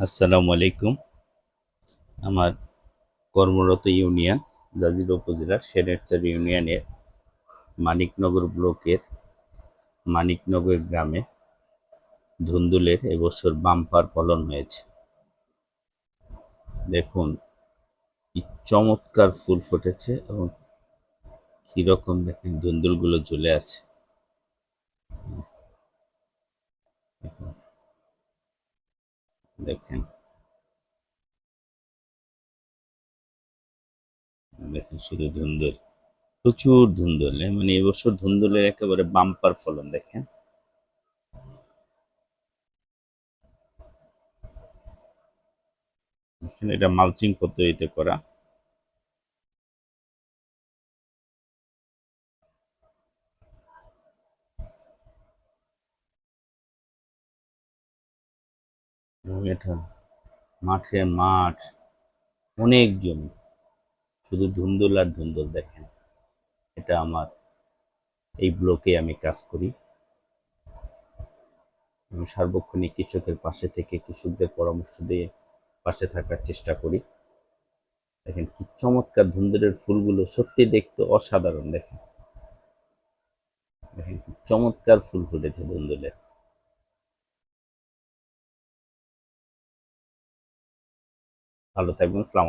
আসসালামু আলাইকুম। আমার কর্মরত ইউনিয়ন জাজিরা উপজেলার সেনেটচার ইউনিয়নের মানিকনগর ব্লকের মানিকনগর গ্রামে ধুন্দুলের এবছর বাম্পার ফলন হয়েছে। দেখুন কি চমৎকার ফুল ফুটেছে এবং কিরকম দেখেন ধুন্দুলগুলো ঝুলে আছে। দেখেন দেখেন শুধু ধুন্দুল, প্রচুর ধুন্দুল। মানে এবছর ধুন্দুলের একেবারে বাম্পার ফলন দেখেন। এটা মালচিং পদ্ধতিতে করা। এবং এটা মাঠে মাঠ, অনেক জমি, শুধু ধুন্দুল আর ধুন্দুল দেখেন। এটা আমার এই ব্লকে আমি কাজ করি। আমি সার্বক্ষণিক কৃষকের পাশে থেকে কৃষকদের পরামর্শ দিয়ে পাশে থাকার চেষ্টা করি। দেখেন কি চমৎকার ধুন্দুলের ফুলগুলো, সত্যি দেখতে অসাধারণ। দেখেন দেখেন কি চমৎকার ফুল ফুটেছে ধুন্দুলের। ভালো থাকবেন। সালাম।